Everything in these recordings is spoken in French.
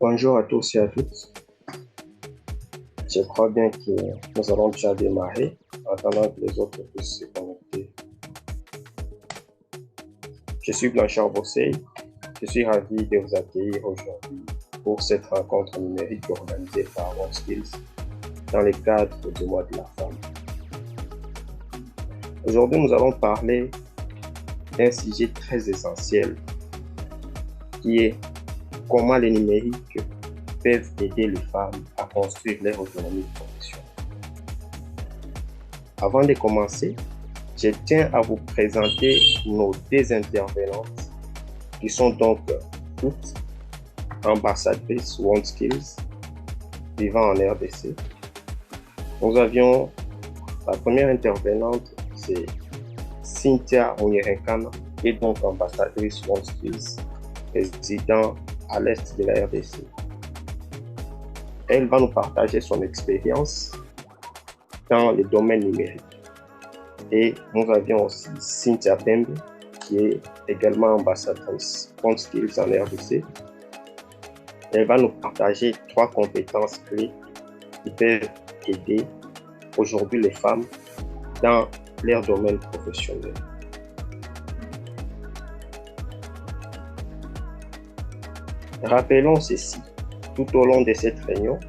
Bonjour à tous et à toutes. Je crois bien que nous allons déjà démarrer en attendant que les autres puissent se connecter. Je suis Blanchard Bossey. Je suis ravi de vous accueillir aujourd'hui pour cette rencontre numérique organisée par OneSkills dans le cadre du mois de la femme. Aujourd'hui, nous allons parler d'un sujet très essentiel qui est comment les numériques peuvent aider les femmes à construire leur autonomie professionnelle. Avant de commencer, je tiens à vous présenter nos deux intervenantes qui sont donc toutes ambassadrices OneSkills vivant en RDC. Nous avions la première intervenante, c'est Cynthia Onyerenkana, qui est donc ambassadrice OneSkills, résidant à l'est de la RDC. Elle va nous partager son expérience dans le domaine numérique. Et nous avions aussi Cynthia Pembe, qui est également ambassadrice OneSkills en RDC. Elle va nous partager 3 compétences clés qui peuvent aider aujourd'hui les femmes dans leur domaine professionnel. Rappelons ceci, tout au long de cette réunion,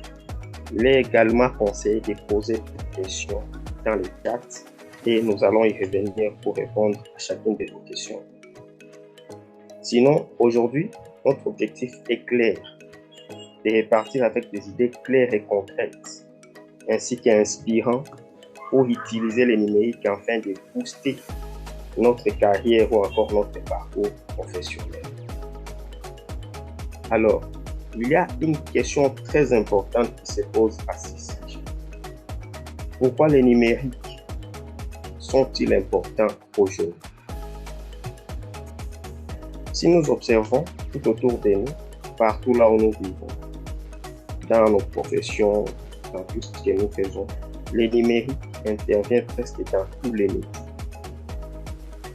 il est également conseillé de poser des questions dans le chat et nous allons y revenir pour répondre à chacune de vos questions. Sinon, aujourd'hui, notre objectif est clair, de repartir avec des idées claires et concrètes, ainsi qu'inspirants pour utiliser les numériques afin de booster notre carrière ou encore notre parcours professionnel. Alors, il y a une question très importante qui se pose à ce sujet. Pourquoi les numériques sont-ils importants aujourd'hui? Si nous observons tout autour de nous, partout là où nous vivons, dans nos professions, dans tout ce que nous faisons, les numériques interviennent presque dans tous les métiers.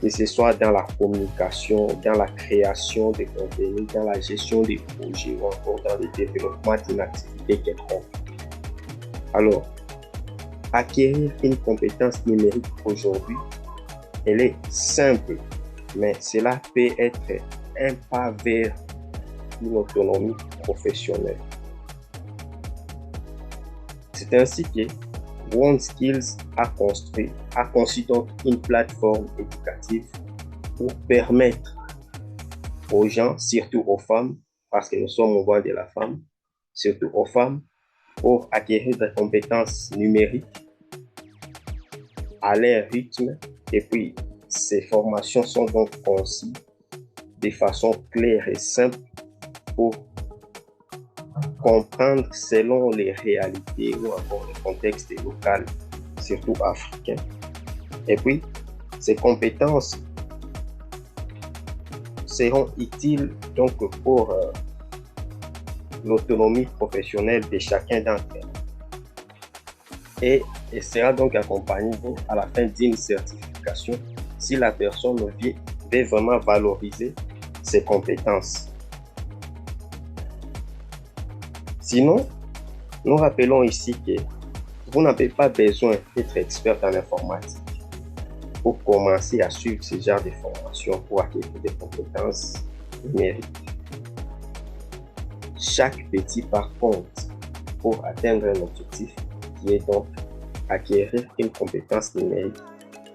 Que ce soit dans la communication, dans la création de contenus, dans la gestion des projets ou encore dans le développement d'une activité quelconque. Alors, acquérir une compétence numérique aujourd'hui, elle est simple, mais cela peut être un pas vers une autonomie professionnelle. C'est ainsi que OneSkills a conçu donc une plateforme éducative pour permettre aux gens, surtout aux femmes, parce que nous sommes au mois de la femme, surtout aux femmes, pour acquérir des compétences numériques à leur rythme. Et puis, ces formations sont donc conçues de façon claire et simple pour comprendre selon les réalités ou encore le contexte local, surtout africain. Et puis, ces compétences seront utiles donc pour l'autonomie professionnelle de chacun d'entre eux. Et sera donc accompagnée à la fin d'une certification si la personne veut vraiment valoriser ses compétences. Sinon, nous rappelons ici que vous n'avez pas besoin d'être expert en informatique pour commencer à suivre ce genre de formation pour acquérir des compétences numériques. Chaque petit pas compte pour atteindre un objectif qui est donc acquérir une compétence numérique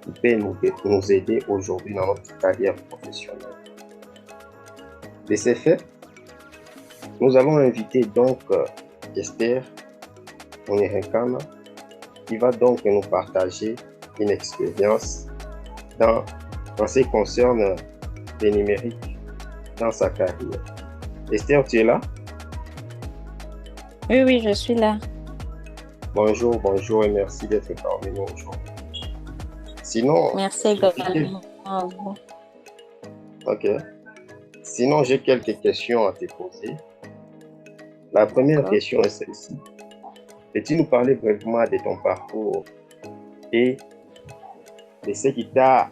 qui peut nous aider aujourd'hui dans notre carrière professionnelle. De ce fait, nous allons inviter donc Esther Onyerenkana qui va donc nous partager une expérience dans ce qui concerne les numériques dans sa carrière. Esther, tu es là? Oui, je suis là. Bonjour et merci d'être parmi nous aujourd'hui. Sinon, Merci également à vous. ok. Sinon, j'ai quelques questions à te poser. La première question est celle-ci. Peux-tu nous parler brièvement de ton parcours et de ce qui t'a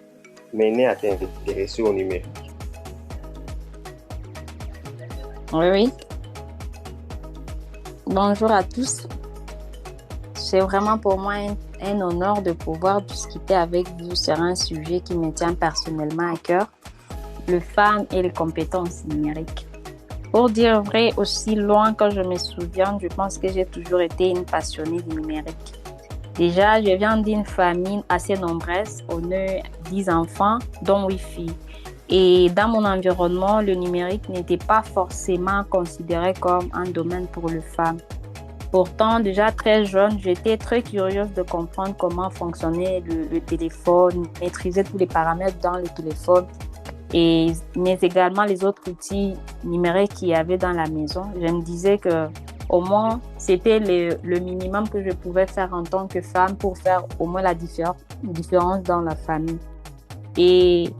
mené à t'intéresser au numérique? Oui. Bonjour à tous. C'est vraiment pour moi un honneur de pouvoir discuter avec vous sur un sujet qui me tient personnellement à cœur, les femmes et les compétences numériques. Pour dire vrai, aussi loin que je me souviens, je pense que j'ai toujours été une passionnée du numérique. Déjà, je viens d'une famille assez nombreuse, on est 10 enfants, dont 8 filles. Et dans mon environnement, le numérique n'était pas forcément considéré comme un domaine pour les femmes. Pourtant, déjà très jeune, j'étais très curieuse de comprendre comment fonctionnait le téléphone, maîtriser tous les paramètres dans le téléphone, mais également les autres outils numériques qu'il y avait dans la maison. Je me disais que au moins, c'était le minimum que je pouvais faire en tant que femme pour faire au moins la différence dans la famille. Et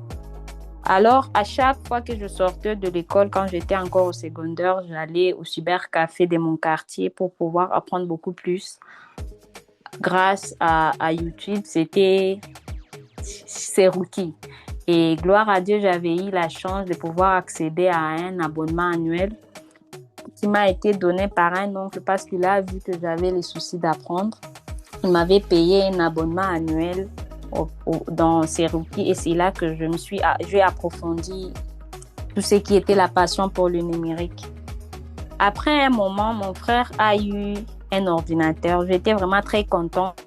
alors, à chaque fois que je sortais de l'école, quand j'étais encore au secondaire, j'allais au cybercafé de mon quartier pour pouvoir apprendre beaucoup plus. Grâce à YouTube, c'est Rookie. Et gloire à Dieu, j'avais eu la chance de pouvoir accéder à un abonnement annuel qui m'a été donné par un oncle parce qu'il a vu que j'avais les soucis d'apprendre. Il m'avait payé un abonnement annuel dans ces Rookies et c'est là que j'ai approfondi tout ce qui était la passion pour le numérique. Après un moment, mon frère a eu un ordinateur. J'étais vraiment très contente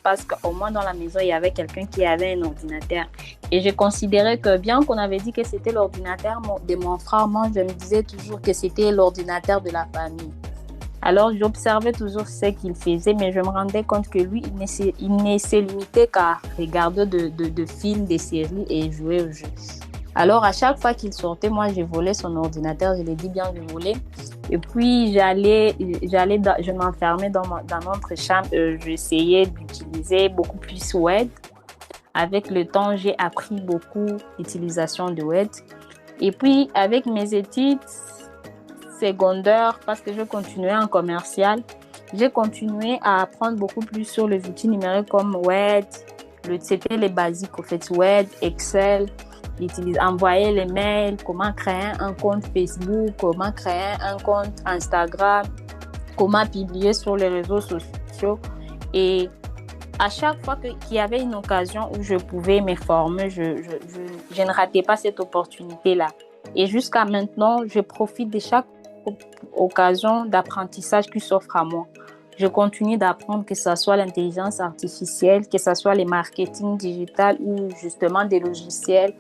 parce qu'au moins dans la maison, il y avait quelqu'un qui avait un ordinateur. Et je considérais que bien qu'on avait dit que c'était l'ordinateur de mon frère, moi, je me disais toujours que c'était l'ordinateur de la famille. Alors, j'observais toujours ce qu'il faisait, mais je me rendais compte que lui, il ne se limitait qu'à regarder de films, des séries et jouer aux jeux. Alors, à chaque fois qu'il sortait, moi, je volais son ordinateur, je l'ai dit bien de voler. Et puis, je m'enfermais dans notre chambre, j'essayais d'utiliser beaucoup plus Word. Avec le temps, j'ai appris beaucoup l'utilisation de Word. Et puis, avec mes études secondaires, parce que je continuais en commercial, j'ai continué à apprendre beaucoup plus sur les outils numériques comme Word. C'était les basiques, en fait, Word, Excel, envoyer les mails, comment créer un compte Facebook, comment créer un compte Instagram, comment publier sur les réseaux sociaux. Et à chaque fois qu'il y avait une occasion où je pouvais me former, je ne ratais pas cette opportunité-là. Et jusqu'à maintenant, je profite de chaque occasion d'apprentissage qui s'offre à moi. Je continue d'apprendre, que ce soit l'intelligence artificielle, que ce soit le marketing digital ou justement des logiciels,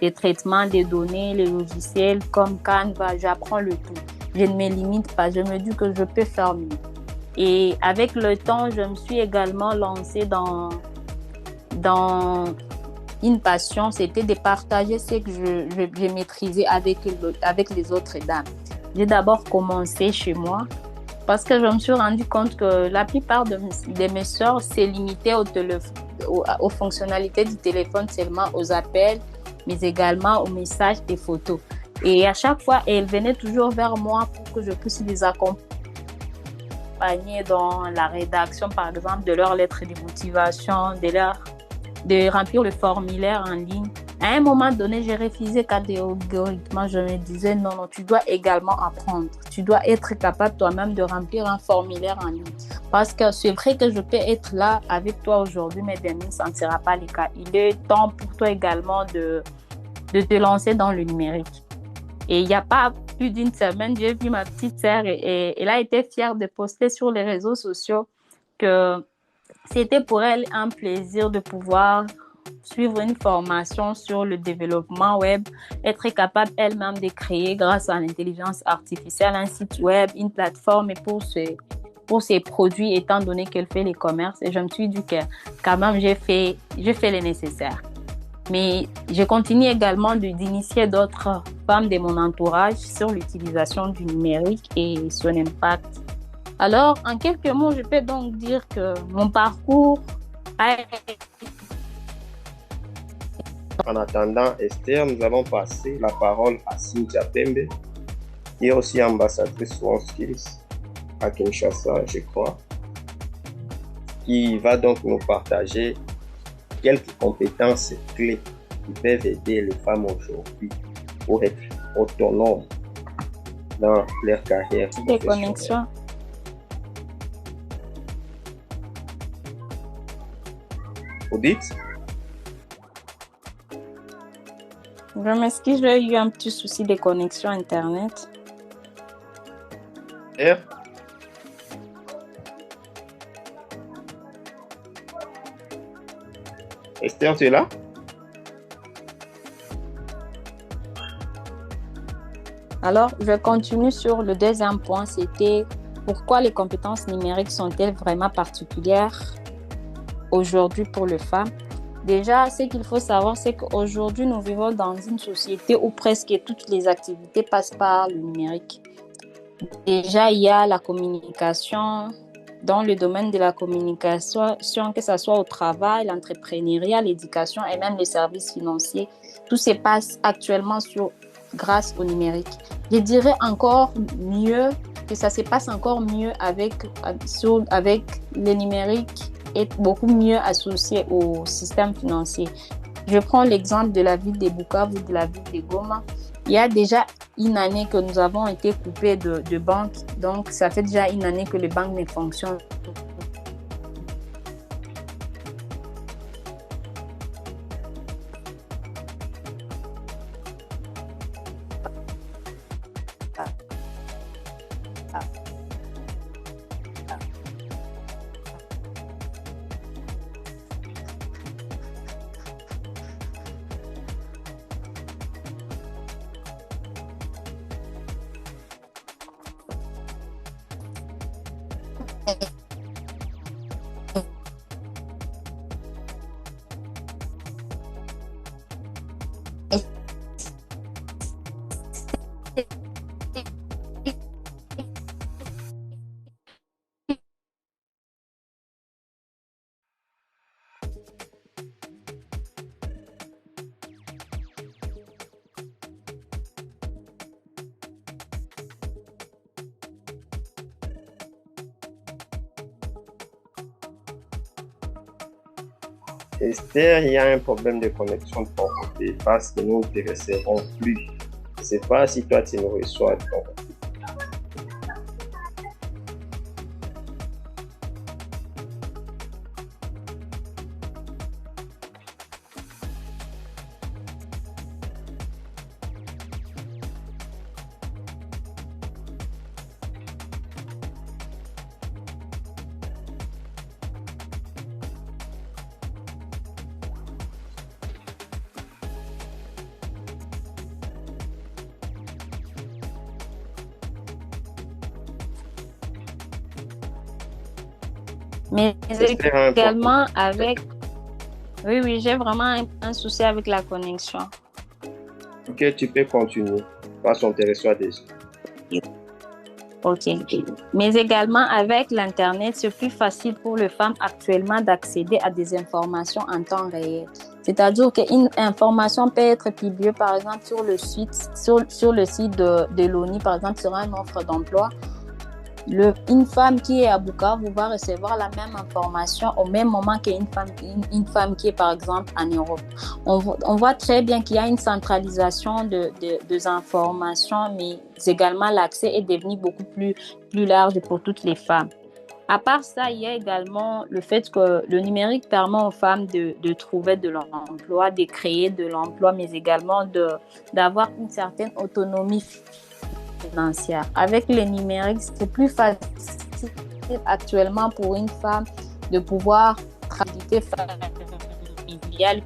des traitements des données, les logiciels comme Canva, j'apprends le tout. Je ne me limite pas, je me dis que je peux faire mieux. Et avec le temps, je me suis également lancée dans une passion, c'était de partager ce que je maîtrisais avec les autres dames. J'ai d'abord commencé chez moi parce que je me suis rendu compte que la plupart de mes sœurs se limitaient aux fonctionnalités du téléphone, seulement aux appels, mais également aux messages, des photos. Et à chaque fois, elles venaient toujours vers moi pour que je puisse les accompagner dans la rédaction, par exemple, de leurs lettres de motivation, de remplir le formulaire en ligne. À un moment donné, j'ai refusé catégoriquement. Je me disais, non, tu dois également apprendre. Tu dois être capable toi-même de remplir un formulaire en ligne. Parce que c'est vrai que je peux être là avec toi aujourd'hui, mais demain, ça ne sera pas le cas. Il est temps pour toi également de te lancer dans le numérique. Et il n'y a pas plus d'une semaine, j'ai vu ma petite sœur et elle a été fière de poster sur les réseaux sociaux que c'était pour elle un plaisir de pouvoir suivre une formation sur le développement web, être capable elle-même de créer grâce à l'intelligence artificielle un site web, une plateforme pour ses produits étant donné qu'elle fait les commerces. Et je me suis dit que quand même j'ai fait le nécessaire. Mais je continue également d'initier d'autres femmes de mon entourage sur l'utilisation du numérique et son impact. Alors, en quelques mots, je peux donc dire que mon parcours a... En attendant, Esther, nous allons passer la parole à Cynthia Pembe, qui est aussi ambassadrice OneSkills à Kinshasa, je crois, qui va donc nous partager quelques compétences clés qui peuvent aider les femmes aujourd'hui pour être autonomes dans leur carrière professionnelle. Vous dites? Je m'excuse, j'ai eu un petit souci de connexion Internet. R? Esther, tu es là? Alors, je continue sur le deuxième point, c'était pourquoi les compétences numériques sont-elles vraiment particulières aujourd'hui pour les femmes? Déjà, ce qu'il faut savoir, c'est qu'aujourd'hui, nous vivons dans une société où presque toutes les activités passent par le numérique. Déjà, il y a la communication, dans le domaine de la communication, que ce soit au travail, l'entrepreneuriat, l'éducation et même les services financiers. Tout se passe actuellement grâce au numérique. Je dirais encore mieux que ça se passe encore mieux avec le numérique est beaucoup mieux associé au système financier. Je prends l'exemple de la ville de Bukavu, de la ville de Goma. Il y a déjà une année que nous avons été coupés de banques, donc ça fait déjà une année que les banques ne fonctionnent Esther, il y a un problème de connexion de ton côté parce que nous ne te recevrons plus. Je ne sais pas si toi tu nous reçois de ton côté. mais Esther a un problème. également avec... Oui, j'ai vraiment un souci avec la connexion. Ok, tu peux continuer. Parce qu'on te reçoit déjà. Ok. Mais également avec l'Internet, c'est plus facile pour les femmes actuellement d'accéder à des informations en temps réel. C'est-à-dire qu'une information peut être publiée, par exemple, sur le site de l'ONU, par exemple, sur une offre d'emploi. Une femme qui est à Bukavu va recevoir la même information au même moment qu'une femme qui est, par exemple, en Europe. On voit très bien qu'il y a une centralisation des informations, mais également l'accès est devenu beaucoup plus large pour toutes les femmes. À part ça, il y a également le fait que le numérique permet aux femmes de trouver de l'emploi, de créer de l'emploi, mais également d'avoir une certaine autonomie financière. Avec le numérique, c'est plus facile actuellement pour une femme de pouvoir travailler familiale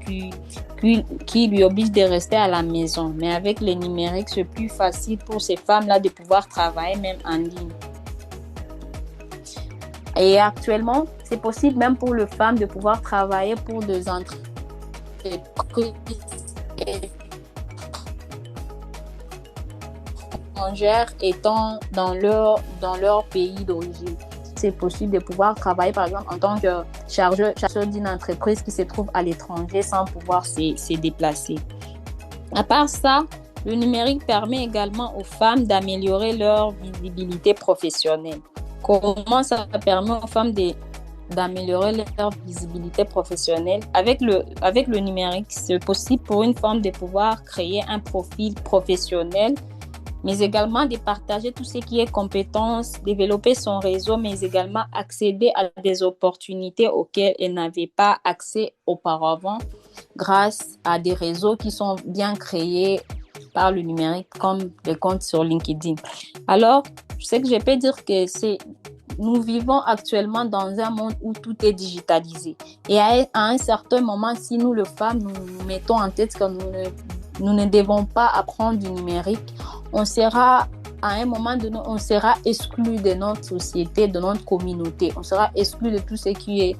qui lui oblige de rester à la maison. Mais avec le numérique, c'est plus facile pour ces femmes-là de pouvoir travailler même en ligne. Et actuellement, c'est possible même pour les femmes de pouvoir travailler pour des entreprises étrangères étant dans leur pays d'origine. C'est possible de pouvoir travailler, par exemple, en tant que chargeur d'une entreprise qui se trouve à l'étranger sans pouvoir se déplacer. À part ça, le numérique permet également aux femmes d'améliorer leur visibilité professionnelle. Comment ça permet aux femmes d'améliorer leur visibilité professionnelle? Avec le numérique, c'est possible pour une femme de pouvoir créer un profil professionnel, mais également de partager tout ce qui est compétences, développer son réseau, mais également accéder à des opportunités auxquelles elle n'avait pas accès auparavant grâce à des réseaux qui sont bien créés par le numérique comme les comptes sur LinkedIn. Alors, je sais que je peux dire que nous vivons actuellement dans un monde où tout est digitalisé. Et à un certain moment, si nous, les femmes, nous mettons en tête que nous ne devons pas apprendre du numérique, on sera, à un moment donné, on sera exclu de notre société, de notre communauté. On sera exclu de tout ce qui est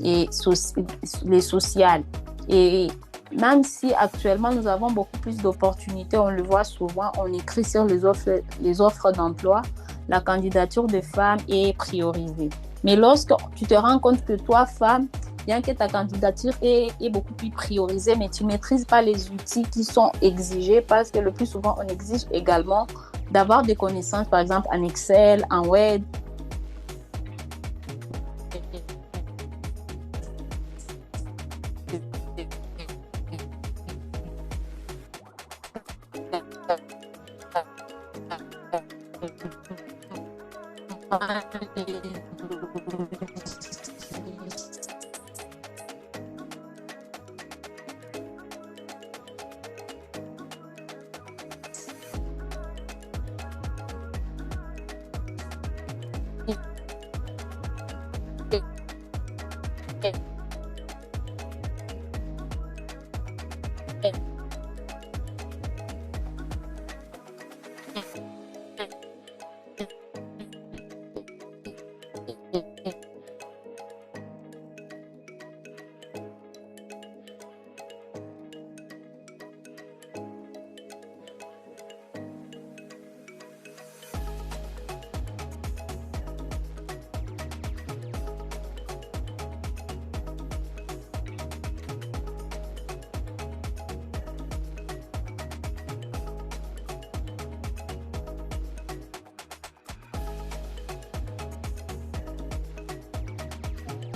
les social. Et même si actuellement, nous avons beaucoup plus d'opportunités, on le voit souvent, on écrit sur les offres d'emploi, la candidature de femmes est priorisée. Mais lorsque tu te rends compte que toi, femme, bien que ta candidature est beaucoup plus priorisée, mais tu ne maîtrises pas les outils qui sont exigés, parce que le plus souvent, on exige également d'avoir des connaissances, par exemple, en Excel, en Word.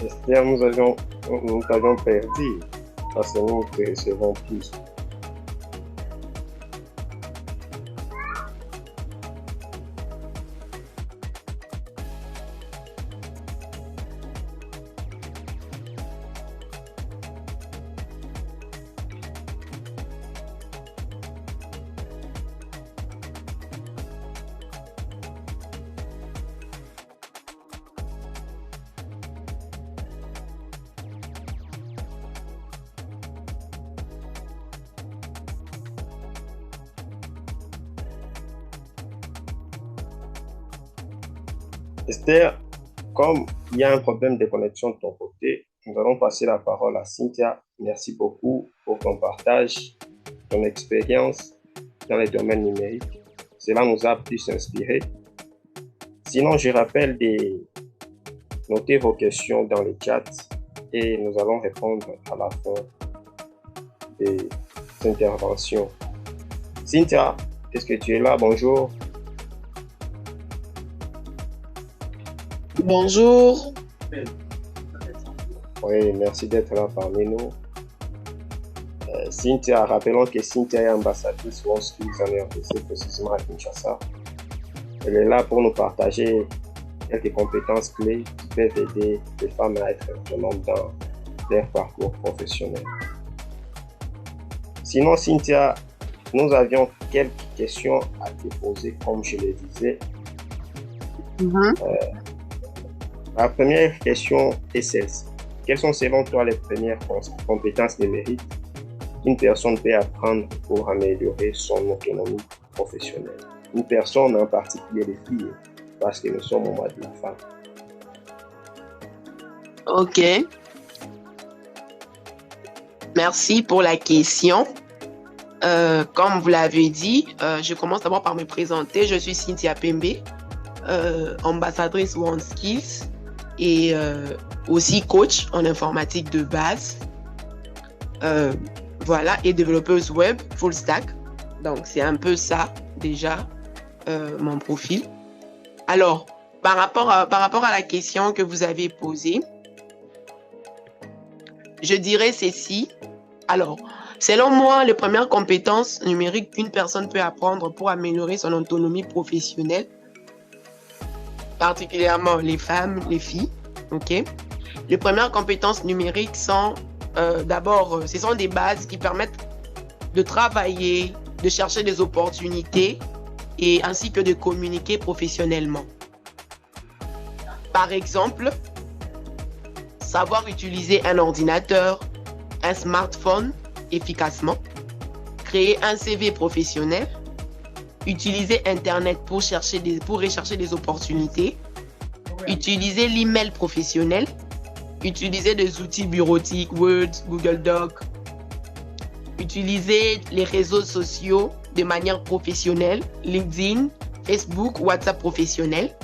Esther, nous t'avions perdu parce que nous te recevons plus. Esther, comme il y a un problème de connexion de ton côté, nous allons passer la parole à Cynthia. Merci beaucoup pour ton partage, ton expérience dans les domaines numériques. Cela nous a pu s'inspirer. Sinon, je rappelle de noter vos questions dans le chat et nous allons répondre à la fin des interventions. Cynthia, est-ce que tu es là? Bonjour. Bonjour. Oui, merci d'être là parmi nous. Cynthia, rappelons que Cynthia est ambassadrice WorldSkills en RDC, précisément à Kinshasa. Elle est là pour nous partager quelques compétences clés qui peuvent aider les femmes à être autonomes dans leur parcours professionnel. Sinon, Cynthia, nous avions quelques questions à te poser, comme je le disais. La première question est celle-ci. Quelles sont selon toi les premières compétences numériques qu'une personne peut apprendre pour améliorer son autonomie professionnelle? Une personne, en particulier les filles, parce que nous sommes au mois de la femme. Ok. Merci pour la question. Comme vous l'avez dit, je commence d'abord par me présenter. Je suis Cynthia Pembe, ambassadrice WorldSkills et aussi coach en informatique de base. Voilà, et développeuse web full stack. Donc, c'est un peu ça déjà, mon profil. Alors, par rapport à la question que vous avez posée, je dirais ceci. Alors, Selon moi, les premières compétences numériques qu'une personne peut apprendre pour améliorer son autonomie professionnelle, particulièrement les femmes, les filles, ok? Les premières compétences numériques sont d'abord, ce sont des bases qui permettent de travailler, de chercher des opportunités et ainsi que de communiquer professionnellement. Par exemple, savoir utiliser un ordinateur, un smartphone efficacement, créer un CV professionnel, utiliser Internet pour rechercher des opportunités, utiliser l'email professionnel, utiliser des outils bureautiques, Word, Google Doc, utiliser les réseaux sociaux de manière professionnelle, LinkedIn, Facebook, WhatsApp professionnel.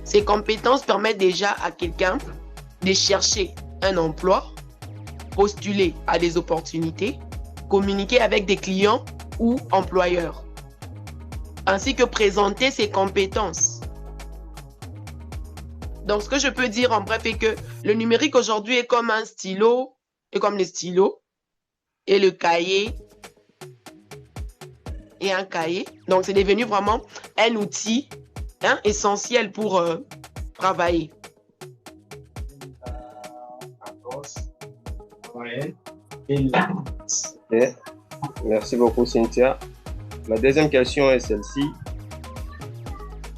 Ces compétences permettent déjà à quelqu'un de chercher un emploi, postuler à des opportunités, communiquer avec des clients ou employeurs, ainsi que présenter ses compétences. Donc, ce que je peux dire en bref est que le numérique aujourd'hui est comme un stylo, et comme les stylos, et le cahier, et un cahier. Donc, c'est devenu vraiment un outil essentiel pour travailler. Okay. Merci beaucoup, Cynthia. La deuxième question est celle-ci.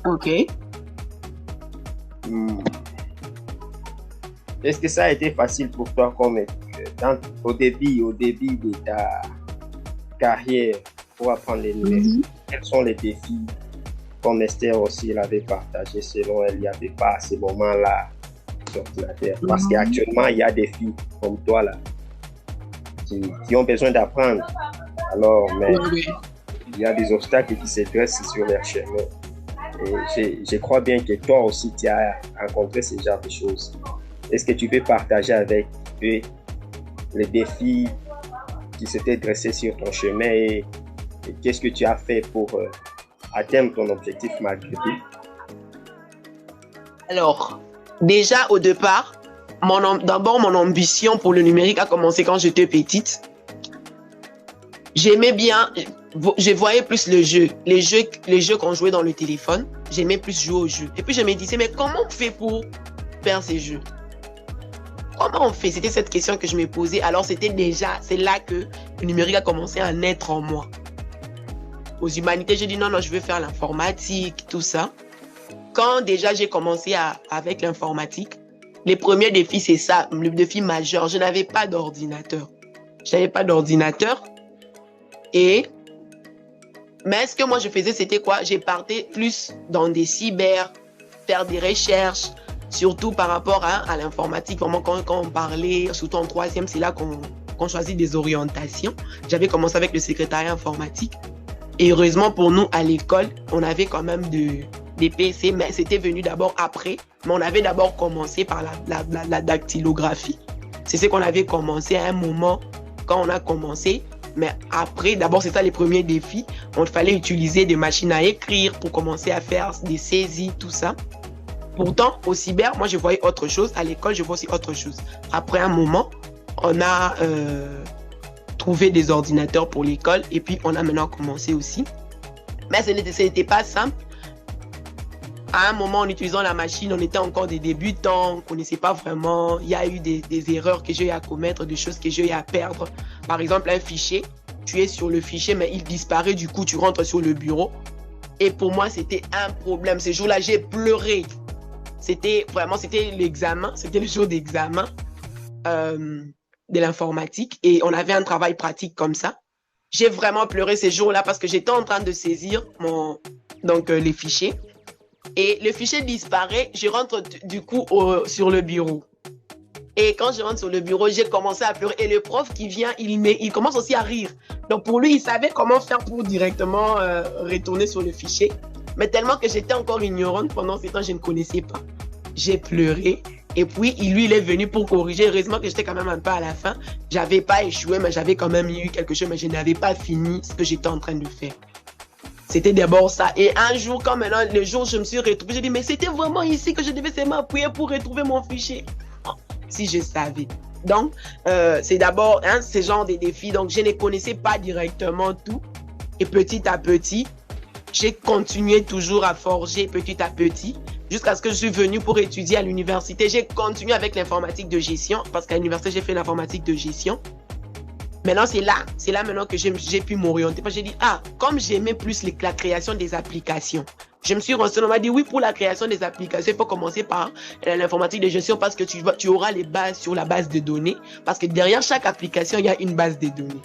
Ok. Est-ce que ça a été facile pour toi comme au début de ta carrière pour apprendre les numériques? Quels sont les défis, comme Esther aussi l'avait partagé, selon elle, il n'y avait pas à ce moment-là d'ordinateur? Parce qu'actuellement, il y a des filles comme toi là qui ont besoin d'apprendre. Alors, mais il y a des obstacles qui se dressent sur leur chemin. Et je crois bien que toi aussi, tu as rencontré ce genre de choses. Est-ce que tu peux partager avec eux les défis qui s'étaient dressés sur ton chemin et qu'est-ce que tu as fait pour atteindre ton objectif malgré tout? Alors, déjà au départ, d'abord mon ambition pour le numérique a commencé quand j'étais petite. J'aimais bien, je voyais plus les jeux qu'on jouait dans le téléphone. J'aimais plus jouer aux jeux. Et puis je me disais, mais comment on fait pour faire ces jeux? Comment on fait? C'était cette question que je me posais. Alors c'est là que le numérique a commencé à naître en moi. Aux humanités, j'ai dit non, je veux faire l'informatique, tout ça. Quand déjà j'ai commencé avec l'informatique, les premiers défis, c'est ça, le défi majeur. Je n'avais pas d'ordinateur. Mais ce que moi je faisais, c'était quoi? J'ai parté plus dans des cyber, faire des recherches, surtout par rapport à l'informatique. Vraiment, quand on parlait, surtout en troisième, c'est là qu'on choisit des orientations. J'avais commencé avec le secrétariat informatique. Et heureusement pour nous, à l'école, on avait quand même des PC, mais c'était venu d'abord après. Mais on avait d'abord commencé par la dactylographie. C'est ce qu'on avait commencé à un moment quand on a commencé. Mais après, d'abord, c'est ça les premiers défis. Il fallait utiliser des machines à écrire pour commencer à faire des saisies, tout ça. Pourtant, au cyber, moi, je voyais autre chose. À l'école, je vois aussi autre chose. Après un moment, on a trouvé des ordinateurs pour l'école et puis on a maintenant commencé aussi. Mais ce n'était pas simple. À un moment, en utilisant la machine, on était encore des débutants, on ne connaissait pas vraiment. Il y a eu des erreurs que j'ai eu à commettre, des choses que j'ai eu à perdre. Par exemple, un fichier, tu es sur le fichier, mais il disparaît, du coup, tu rentres sur le bureau. Et pour moi, c'était un problème. Ce jour-là, j'ai pleuré. C'était l'examen, c'était le jour d'examen de l'informatique. Et on avait un travail pratique comme ça. J'ai vraiment pleuré ces jours-là parce que j'étais en train de saisir les fichiers. Et le fichier disparaît, je rentre du coup sur le bureau. Et quand je rentre sur le bureau, j'ai commencé à pleurer. Et le prof qui vient, il commence aussi à rire. Donc pour lui, il savait comment faire pour directement retourner sur le fichier. Mais tellement que j'étais encore ignorante pendant ce temps, je ne connaissais pas. J'ai pleuré. Et puis, il est venu pour corriger. Heureusement que j'étais quand même un peu à la fin. J'avais pas échoué, mais j'avais quand même eu quelque chose. Mais je n'avais pas fini ce que j'étais en train de faire. C'était d'abord ça. Et un jour, quand maintenant, le jour où je me suis retrouvée, j'ai dit, mais c'était vraiment ici que je devais seulement appuyer pour retrouver mon fichier. Oh, si je savais. Donc, c'est d'abord ce genre de défis. Donc, je ne connaissais pas directement tout. Et petit à petit, j'ai continué toujours à forger petit à petit jusqu'à ce que je suis venue pour étudier à l'université. J'ai continué avec l'informatique de gestion parce qu'à l'université, j'ai fait l'informatique de gestion. Maintenant, c'est là maintenant que j'ai pu m'orienter. Parce que j'ai dit, comme j'aimais plus la création des applications, je me suis renseigné, on m'a dit, oui, pour la création des applications, il faut commencer par l'informatique de gestion parce que tu auras les bases sur la base de données. Parce que derrière chaque application, il y a une base de données.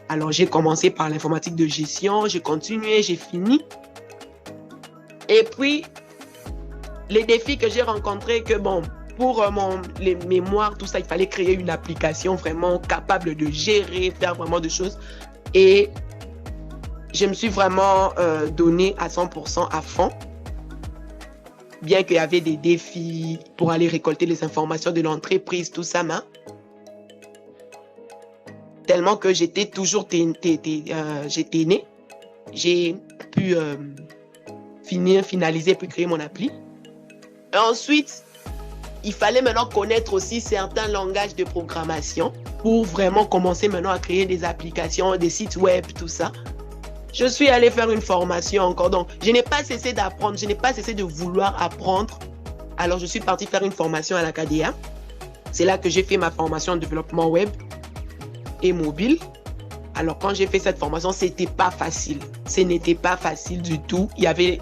Alors, j'ai commencé par l'informatique de gestion, j'ai continué, j'ai fini. Et puis, les défis que j'ai rencontrés, pour les mémoires, tout ça, il fallait créer une application vraiment capable de gérer, faire vraiment de choses. Et je me suis vraiment donné à 100% à fond. Bien qu'il y avait des défis pour aller récolter les informations de l'entreprise, tout ça, tellement que j'étais toujours j'étais né. J'ai pu finaliser, puis créer mon appli. Et ensuite, il fallait maintenant connaître aussi certains langages de programmation pour vraiment commencer maintenant à créer des applications, des sites web, tout ça. Je suis allé faire une formation encore. Donc, je n'ai pas cessé d'apprendre, je n'ai pas cessé de vouloir apprendre. Alors, je suis partie faire une formation à l'Acadéa. C'est là que j'ai fait ma formation en développement web et mobile. Alors, quand j'ai fait cette formation, c'était pas facile. Ce n'était pas facile du tout. Il y avait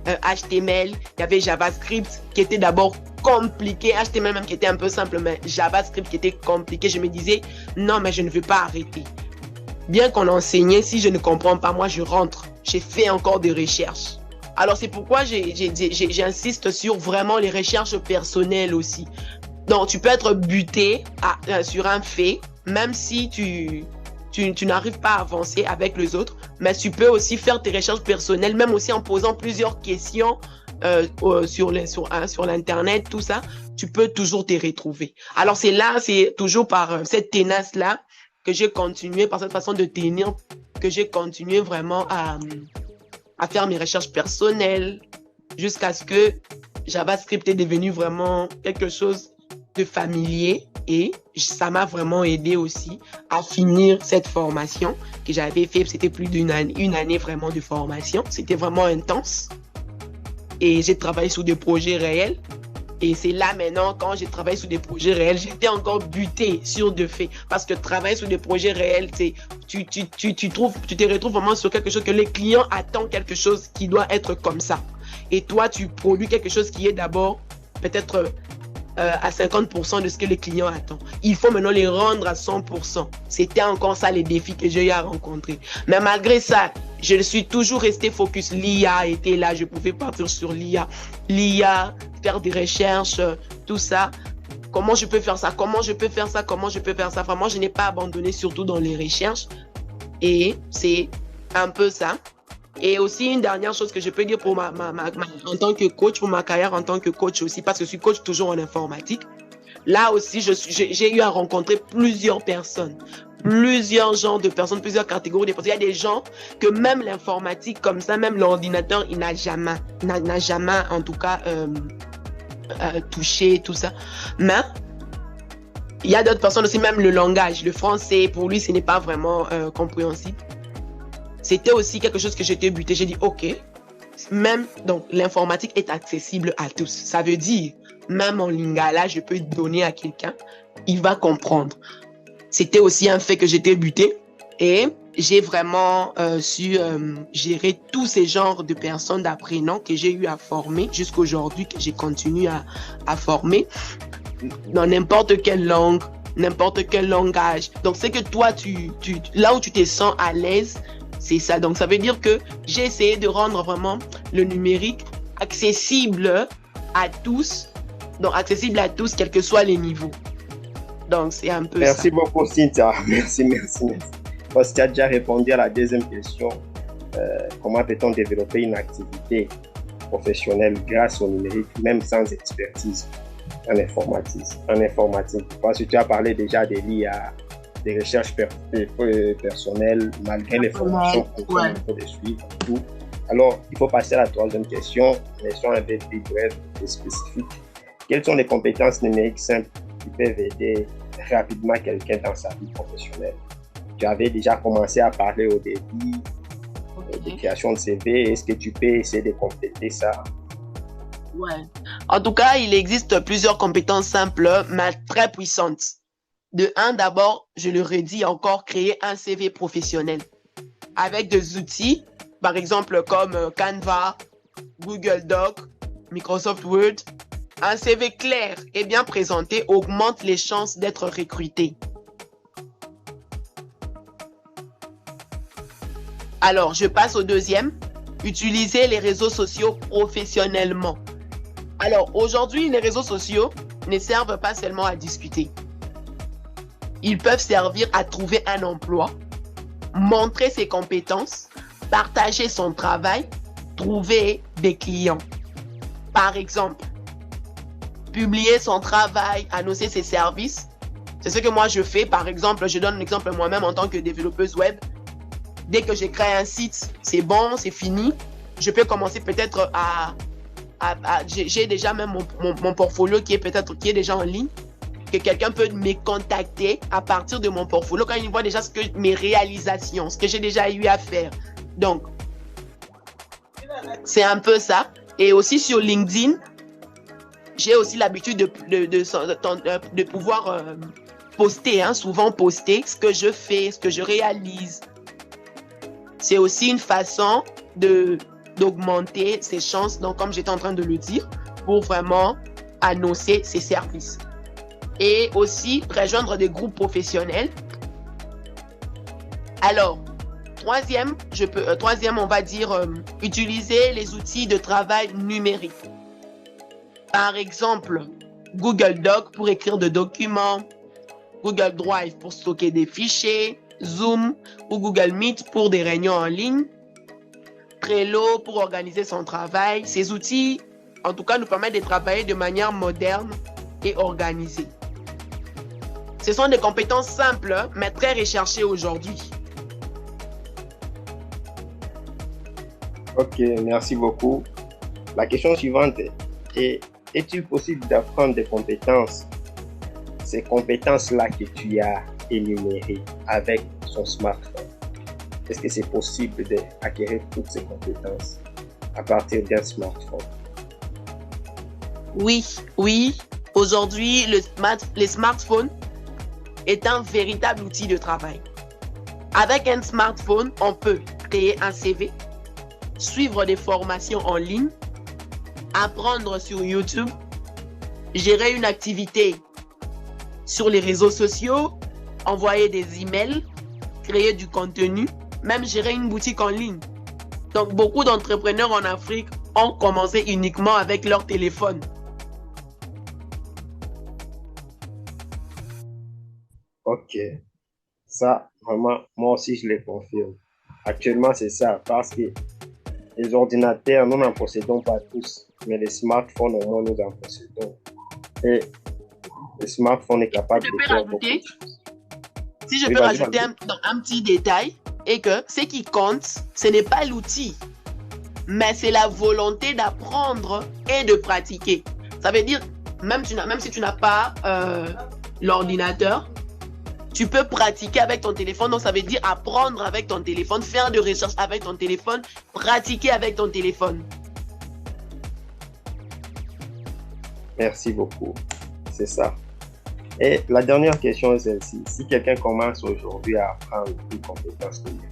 HTML, il y avait JavaScript qui était d'abord compliqué, HTML même qui était un peu simple, mais JavaScript qui était compliqué. Je me disais, non, mais je ne veux pas arrêter. Bien qu'on enseignait, si je ne comprends pas, moi je rentre. J'ai fait encore des recherches. Alors c'est pourquoi j'insiste sur vraiment les recherches personnelles aussi. Donc tu peux être buté sur un fait, même si tu n'arrives pas à avancer avec les autres, mais tu peux aussi faire tes recherches personnelles, même aussi en posant plusieurs questions sur l'internet, tout ça, tu peux toujours te retrouver. Alors c'est toujours par cette tenace-là que j'ai continué, par cette façon de tenir, que j'ai continué vraiment à faire mes recherches personnelles, jusqu'à ce que JavaScript est devenu vraiment quelque chose de familier. Et ça m'a vraiment aidé aussi à finir cette formation que j'avais fait. C'était plus d'une année vraiment de formation. C'était vraiment intense. Et j'ai travaillé sur des projets réels. Et c'est là maintenant, quand j'ai travaillé sur des projets réels, j'étais encore butée sur de faits. Parce que travailler sur des projets réels, tu te retrouves vraiment sur quelque chose que les clients attendent, quelque chose qui doit être comme ça. Et toi, tu produis quelque chose qui est d'abord peut-être à 50% de ce que les clients attendent. Il faut maintenant les rendre à 100%. C'était encore ça les défis que j'ai eu à rencontrer. Mais malgré ça, je suis toujours resté focus. L'IA était là, je pouvais partir sur l'IA. L'IA, faire des recherches, tout ça. Comment je peux faire ça? Comment je peux faire ça? Comment je peux faire ça? Vraiment, je n'ai pas abandonné, surtout dans les recherches. Et c'est un peu ça. Et aussi, une dernière chose que je peux dire pour en tant que coach, pour ma carrière en tant que coach aussi, parce que je suis coach toujours en informatique. Là aussi, j'ai eu à rencontrer plusieurs personnes, plusieurs genres de personnes, plusieurs catégories de personnes. Il y a des gens que même l'informatique comme ça, même l'ordinateur, il n'a jamais en tout cas touché, tout ça. Mais il y a d'autres personnes aussi, même le langage, le français, pour lui, ce n'est pas vraiment compréhensible. C'était aussi quelque chose que j'étais buté. J'ai dit, OK, donc l'informatique est accessible à tous. Ça veut dire, même en lingala, je peux donner à quelqu'un, il va comprendre. C'était aussi un fait que j'étais buté. Et j'ai vraiment su gérer tous ces genres de personnes, d'apprenants que j'ai eu à former jusqu'à aujourd'hui, que j'ai continué à former dans n'importe quelle langue, n'importe quel langage. Donc, c'est que toi, là où tu te sens à l'aise, c'est ça. Donc, ça veut dire que j'ai essayé de rendre vraiment le numérique accessible à tous. Donc, accessible à tous, quels que soient les niveaux. Donc, c'est un peu Merci ça. beaucoup, Cynthia. Merci. Parce que tu as déjà répondu à la deuxième question. Comment peut-on développer une activité professionnelle grâce au numérique, même sans expertise en informatique? Parce que tu as parlé déjà de l'IA, des recherches personnelles, malgré les formations qu'on peut de suivre. Tout. Alors, il faut passer à la troisième question, question un peu plus brève et spécifique. Quelles sont les compétences numériques simples qui peuvent aider rapidement quelqu'un dans sa vie professionnelle? Tu avais déjà commencé à parler au début de création de CV. Est-ce que tu peux essayer de compléter ça? Ouais. En tout cas, il existe plusieurs compétences simples, mais très puissantes. De un, d'abord, je le redis encore, créer un CV professionnel avec des outils, par exemple comme Canva, Google Doc, Microsoft Word. Un CV clair et bien présenté augmente les chances d'être recruté. Alors, je passe au deuxième. Utiliser les réseaux sociaux professionnellement. Alors, aujourd'hui, les réseaux sociaux ne servent pas seulement à discuter. Ils peuvent servir à trouver un emploi, montrer ses compétences, partager son travail, trouver des clients. Par exemple, publier son travail, annoncer ses services. C'est ce que moi je fais. Par exemple, je donne un exemple moi-même en tant que développeuse web. Dès que j'ai créé un site, c'est bon, c'est fini. Je peux commencer peut-être j'ai déjà même mon portfolio qui est déjà en ligne. Que quelqu'un peut me contacter à partir de mon portfolio quand il voit déjà mes réalisations, ce que j'ai déjà eu à faire. Donc, c'est un peu ça. Et aussi sur LinkedIn, j'ai aussi l'habitude de pouvoir poster, souvent poster ce que je fais, ce que je réalise. C'est aussi une façon d'augmenter ses chances, donc comme j'étais en train de le dire, pour vraiment annoncer ses services. Et aussi rejoindre des groupes professionnels. Alors, troisième, on va dire utiliser les outils de travail numériques. Par exemple, Google Doc pour écrire des documents, Google Drive pour stocker des fichiers, Zoom ou Google Meet pour des réunions en ligne, Trello pour organiser son travail. Ces outils, en tout cas, nous permettent de travailler de manière moderne et organisée. Ce sont des compétences simples, mais très recherchées aujourd'hui. Ok, merci beaucoup. La question suivante est: est-il possible d'apprendre des compétences, ces compétences-là que tu as énumérées avec son smartphone? Est-ce que c'est possible d'acquérir toutes ces compétences à partir d'un smartphone? Oui. Aujourd'hui, les smartphones est un véritable outil de travail. Avec un smartphone, on peut créer un CV, suivre des formations en ligne, apprendre sur YouTube, gérer une activité sur les réseaux sociaux, envoyer des emails, créer du contenu, même gérer une boutique en ligne. Donc, beaucoup d'entrepreneurs en Afrique ont commencé uniquement avec leur téléphone. Ok, ça, vraiment, moi aussi, je le confirme. Actuellement, c'est ça, parce que les ordinateurs, nous n'en possédons pas tous, mais les smartphones, au moins, nous en possédons. Et le smartphone est capable de faire beaucoup de choses. Si je peux rajouter un petit détail, et que ce qui compte, ce n'est pas l'outil, mais c'est la volonté d'apprendre et de pratiquer. Ça veut dire, même si tu n'as pas l'ordinateur, tu peux pratiquer avec ton téléphone. Donc, ça veut dire apprendre avec ton téléphone, faire des recherches avec ton téléphone, pratiquer avec ton téléphone. Merci beaucoup. C'est ça. Et la dernière question est celle-ci. Si quelqu'un commence aujourd'hui à apprendre une compétence numérique,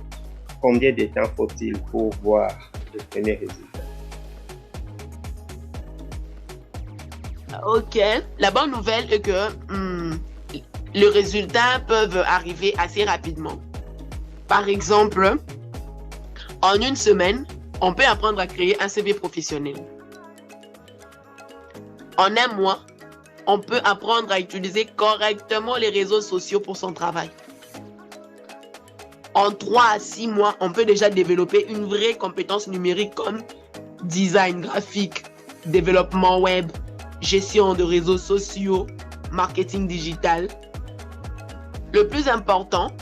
combien de temps faut-il pour voir le premier résultat? Ok. La bonne nouvelle est que les résultats peuvent arriver assez rapidement. Par exemple, en une semaine, on peut apprendre à créer un CV professionnel. En un mois, on peut apprendre à utiliser correctement les réseaux sociaux pour son travail. En 3 à 6 mois, on peut déjà développer une vraie compétence numérique comme design graphique, développement web, gestion de réseaux sociaux, marketing digital. Le plus important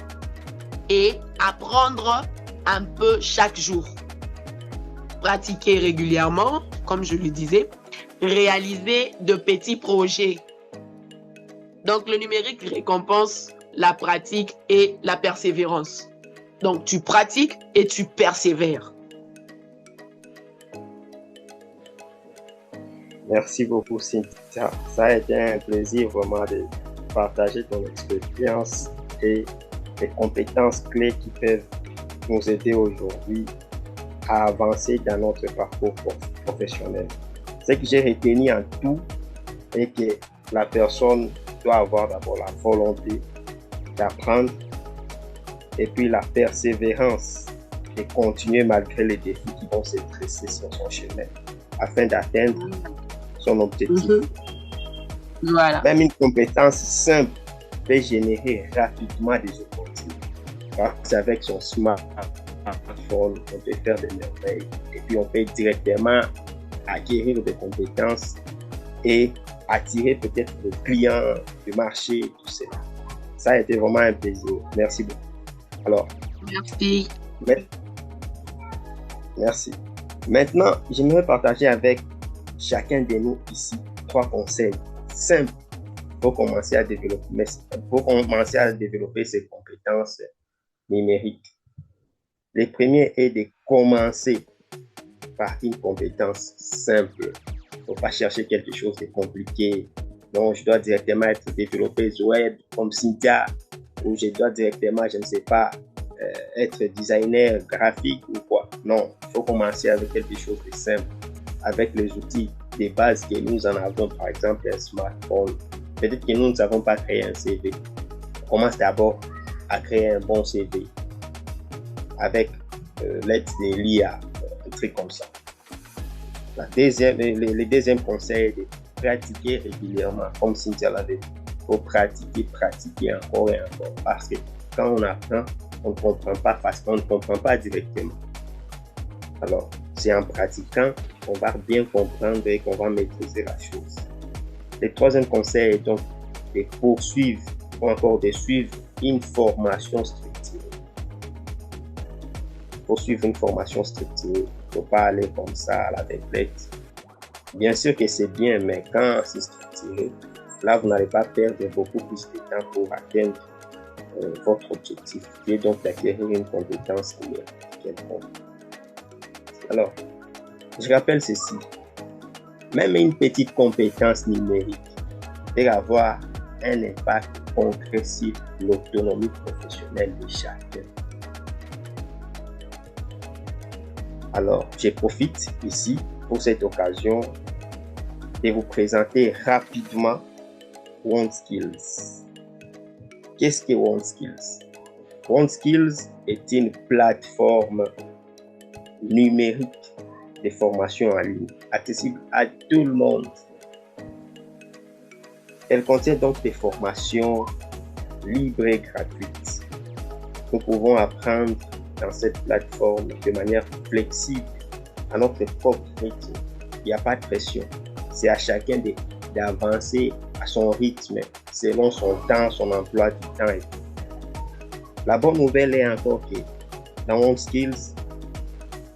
est apprendre un peu chaque jour. Pratiquer régulièrement, comme je le disais, réaliser de petits projets. Donc, le numérique récompense la pratique et la persévérance. Donc, tu pratiques et tu persévères. Merci beaucoup, Cynthia. Ça a été un plaisir vraiment de partager ton expérience et les compétences clés qui peuvent nous aider aujourd'hui à avancer dans notre parcours professionnel. Ce que j'ai retenu en tout est que la personne doit avoir d'abord la volonté d'apprendre et puis la persévérance et continuer malgré les défis qui vont se dresser sur son chemin afin d'atteindre son objectif. Voilà. Même une compétence simple peut générer rapidement des opportunités. Parce qu'avec son smartphone, on peut faire des merveilles et puis on peut directement acquérir des compétences et attirer peut-être des clients, du marché, tout cela. Ça a été vraiment un plaisir. Merci beaucoup. Alors, merci. Merci. Maintenant, j'aimerais partager avec chacun de nous ici 3 conseils simples pour commencer à développer ses compétences numériques. Le premier est de commencer par une compétence simple. Il ne faut pas chercher quelque chose de compliqué. Non, je dois directement être développeuse web comme Cynthia, ou je dois directement, je ne sais pas, être designer graphique ou quoi. Non, il faut commencer avec quelque chose de simple, avec les outils de base que nous en avons, par exemple un smartphone. Peut-être que nous ne savons pas créer un CV. On commence d'abord à créer un bon CV avec l'aide de l'IA, un truc comme ça. Le deuxième conseil est de pratiquer régulièrement, comme Cynthia l'a dit. Il faut pratiquer encore et encore. Parce que quand on apprend, on ne comprend pas facilement, on ne comprend pas directement. Alors, c'est en pratiquant qu'on va bien comprendre et qu'on va maîtriser la chose. Le troisième conseil est donc de poursuivre ou encore de suivre une formation structurée. Poursuivre une formation structurée. Il ne faut pas aller comme ça à la défaite. Bien sûr que c'est bien, mais quand c'est structuré, là, vous n'allez pas perdre beaucoup plus de temps pour atteindre votre objectif, qui est donc d'acquérir une compétence quelconque. Alors, je rappelle ceci. Même une petite compétence numérique peut avoir un impact concret sur l'autonomie professionnelle de chacun. Alors, je profite ici pour cette occasion de vous présenter rapidement OneSkills. Qu'est-ce que OneSkills? OneSkills est une plateforme numérique de formation en ligne, accessible à tout le monde. Elle contient donc des formations libres et gratuites. Nous pouvons apprendre dans cette plateforme de manière flexible, à notre propre rythme. Il n'y a pas de pression. C'est à chacun d'avancer à son rythme, selon son temps, son emploi du temps. La bonne nouvelle est encore que dans OneSkills,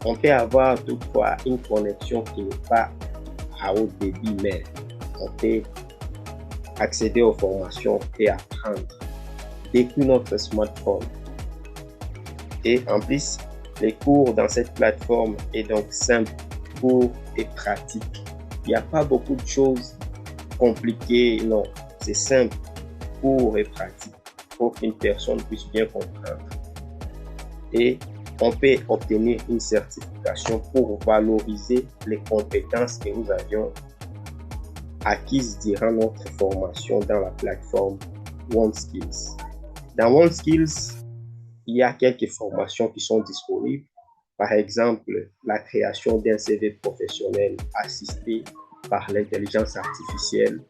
on peut avoir toutefois une connexion qui n'est pas à haut débit, mais on peut accéder aux formations et apprendre depuis notre smartphone. Et en plus, les cours dans cette plateforme est donc simple, court et pratique. Il n'y a pas beaucoup de choses compliquées, non. C'est simple, court et pratique pour qu'une personne puisse bien comprendre. Et on peut obtenir une certification pour valoriser les compétences que nous avions acquises durant notre formation dans la plateforme OneSkills. Dans OneSkills, il y a quelques formations qui sont disponibles. Par exemple, la création d'un CV professionnel assisté par l'intelligence artificielle.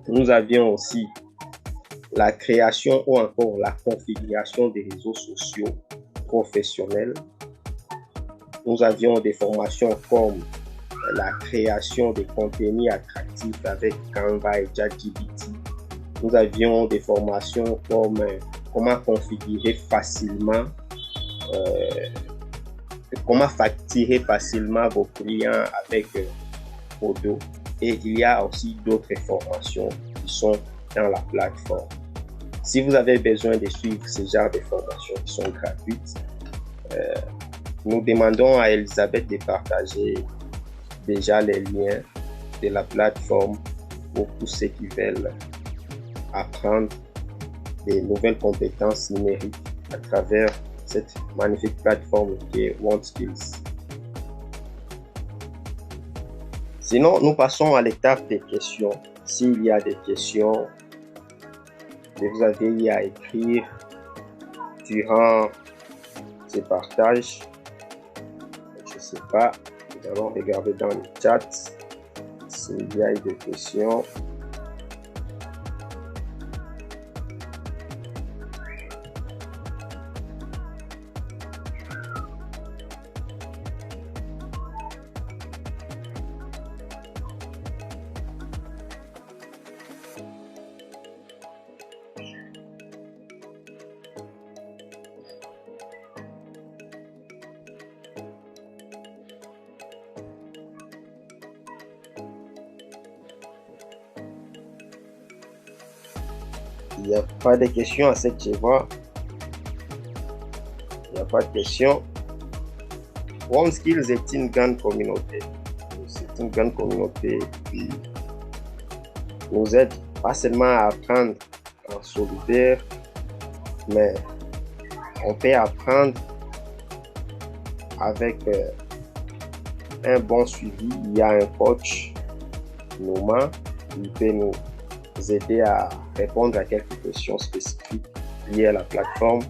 Nous avions aussi la création ou encore la configuration des réseaux sociaux professionnels. Nous avions des formations comme la création de contenus attractifs avec Canva et ChatGPT. Nous avions des formations comme comment configurer facilement, comment facturer facilement vos clients avec Odo. Et il y a aussi d'autres formations qui sont dans la plateforme. Si vous avez besoin de suivre ce genre de formations qui sont gratuites, nous demandons à Elisabeth de partager déjà les liens de la plateforme pour tous ceux qui veulent apprendre des nouvelles compétences numériques à travers cette magnifique plateforme qui est OneSkills. Sinon, nous passons à l'étape des questions. S'il y a des questions que vous avez à écrire durant ce partage, je ne sais pas, nous allons regarder dans le chat s'il y a des questions. Il n'y a pas de questions à ce que je vois. Il n'y a pas de questions. OneSkills est une grande communauté. C'est une grande communauté qui nous aide pas seulement à apprendre en solidaire, mais on peut apprendre avec un bon suivi. Il y a un coach, Nouma, qui peut nous aider à répondre à quelques questions spécifiques liées à la plateforme.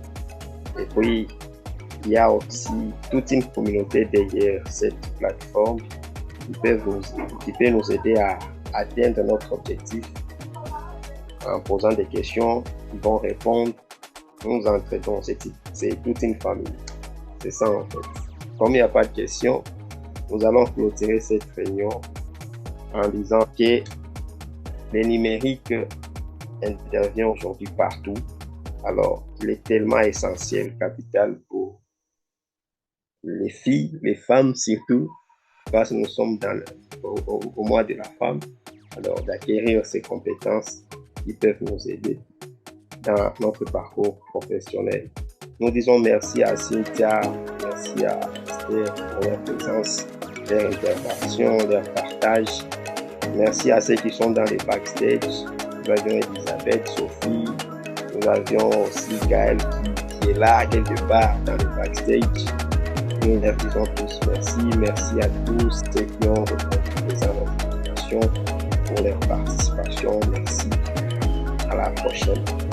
Et puis, il y a aussi toute une communauté derrière cette plateforme qui peut nous aider à atteindre notre objectif en posant des questions. Ils vont répondre. Nous entraînons. C'est toute une famille. C'est ça en fait. Comme il n'y a pas de questions, nous allons clôturer cette réunion en disant que le numérique intervient aujourd'hui partout. Alors, il est tellement essentiel, capital pour les filles, les femmes surtout, parce que nous sommes au mois de la femme. Alors, d'acquérir ces compétences qui peuvent nous aider dans notre parcours professionnel. Nous disons merci à Cynthia, merci à Esther pour leur présence, leur intervention, leur partage. Merci à ceux qui sont dans les backstage. Nous avions Elisabeth, Sophie, nous avions aussi Gaël qui est là quelque part dans le backstage. Nous leur disons tous merci. Merci à tous ceux qui ont répondu à notre invitation pour leur participation. Merci. À la prochaine.